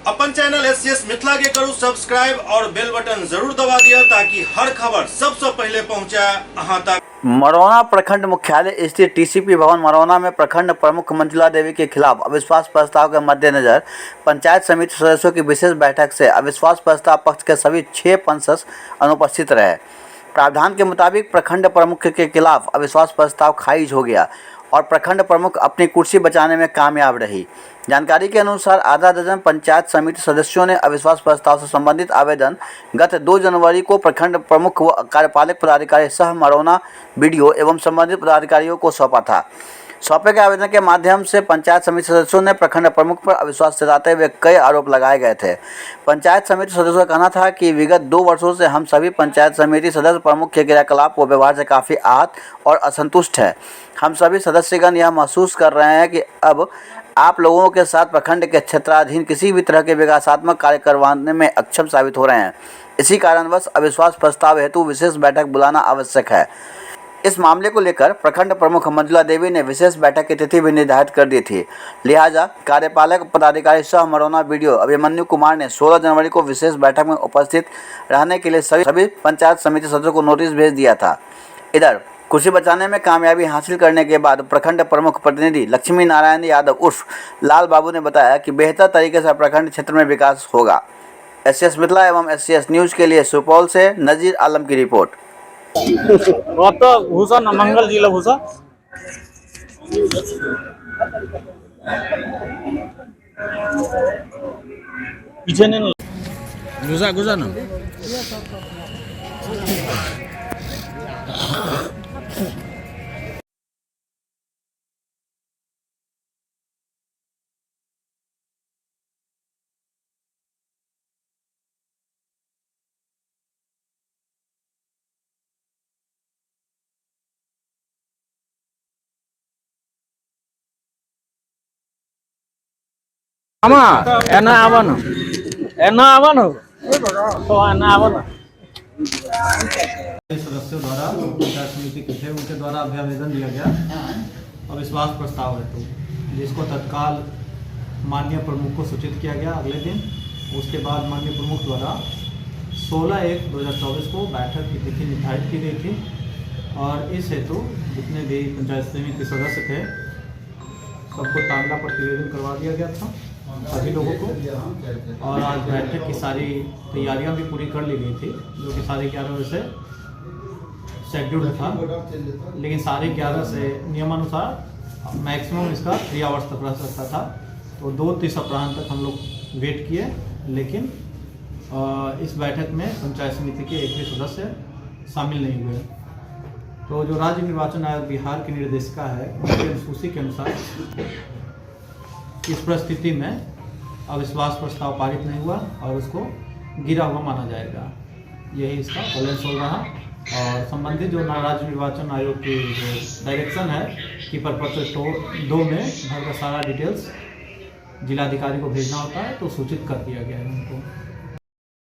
अपन channel SCS Mithila के करू subscribe और बेल बटन जरूर दबा दिया ताकि हर खबर सबसे पहले पहुंचे अहां तक। मरौना प्रखंड मुख्यालय स्थित टीसीपी भवन मरौना में प्रखंड प्रमुख मंजुला देवी के खिलाफ अविश्वास प्रस्ताव के मद्देनजर पंचायत समिति सदस्यों की विशेष बैठक से अविश्वास प्रस्ताव पक्ष के सभी 6 पार्षद अनुपस्थित रहे। प्रावधान के मुताबिक प्रखंड प्रमुख के खिलाफ अविश्वास प्रस्ताव खारिज हो गया और प्रखंड प्रमुख अपनी कुर्सी बचाने में कामयाब रही। जानकारी के अनुसार आधा दर्जन पंचायत समिति सदस्यों ने अविश्वास प्रस्ताव से संबंधित आवेदन गत 2 जनवरी को प्रखंड प्रमुख व कार्यपालक पदाधिकारी सह मरौना बीडीओ एवं संबंधित पदाधिकारियों को सौंपा था। सौंपे गए आवेदन के माध्यम से पंचायत समिति सदस्यों ने प्रखंड प्रमुख पर अविश्वास जताते हुए कई आरोप लगाए गए थे। पंचायत समिति सदस्यों का कहना था कि विगत 2 वर्षों से हम सभी पंचायत समिति सदस्य प्रमुख के क्रियाकलाप व व्यवहार से काफ़ी आहत और असंतुष्ट हैं। हम सभी सदस्यगण यह महसूस कर रहे हैं कि अब आप लोगों के साथ प्रखंड के क्षेत्राधीन किसी भी तरह के विकासात्मक कार्य करवाने में अक्षम साबित हो रहे हैं। इसी कारणवश अविश्वास प्रस्ताव हेतु विशेष बैठक बुलाना आवश्यक है। इस मामले को लेकर प्रखंड प्रमुख मंजुला देवी ने विशेष बैठक की तिथि भी निर्धारित कर दी थी। लिहाजा कार्यपालक पदाधिकारी सह मरौना बीडीओ अभिमन्यु कुमार ने 16 जनवरी को विशेष बैठक में उपस्थित रहने के लिए सभी पंचायत समिति सदस्यों को नोटिस भेज दिया था। इधर कुर्सी बचाने में कामयाबी हासिल करने के बाद प्रखंड प्रमुख प्रतिनिधि लक्ष्मी नारायण यादव उर्फ लाल बाबू ने बताया कि बेहतर तरीके से प्रखंड क्षेत्र में विकास होगा। एससीएस मिथिला एवं एससीएस न्यूज के लिए सुपौल से नजीर आलम की रिपोर्ट। भूषण मंगल जिला भूषण पीछे नहीं गुजा गुजा ना एना आवन सदस्यों द्वारा पंचायत समिति के थे उनके द्वारा अभियावेदन दिया गया अविश्वास प्रस्ताव हेतु, जिसको तत्काल माननीय प्रमुख को सूचित किया गया अगले दिन। उसके बाद माननीय प्रमुख द्वारा 16/1/2024 को बैठक की तिथि निर्धारित की गई थी और इस हेतु जितने भी पंचायत समिति सदस्य थे सबको तांगा प्रतिवेदन करवा दिया गया था सभी लोगों को। और आज बैठक की सारी तैयारियां भी पूरी कर ली गई थी, जो कि 11:30 बजे से शेड्यूल था, लेकिन 11:30 से नियमानुसार मैक्सिमम इसका 3 आवर्स तक रह सकता था। तो 2-3 अपराह्न तक हम लोग वेट किए, लेकिन इस बैठक में पंचायत समिति के एक भी सदस्य शामिल नहीं हुए। तो जो राज्य निर्वाचन आयोग बिहार की निर्देशिका है उसी के अनुसार इस परिस्थिति में अविश्वास प्रस्ताव पारित नहीं हुआ और उसको गिरा हुआ माना जाएगा। यही इसका बैलेंस हो रहा। और संबंधित जो राज्य निर्वाचन आयोग की जो डायरेक्शन है कि प्रपत्र 2 में घर का सारा डिटेल्स जिलाधिकारी को भेजना होता है, तो सूचित कर दिया गया है उनको।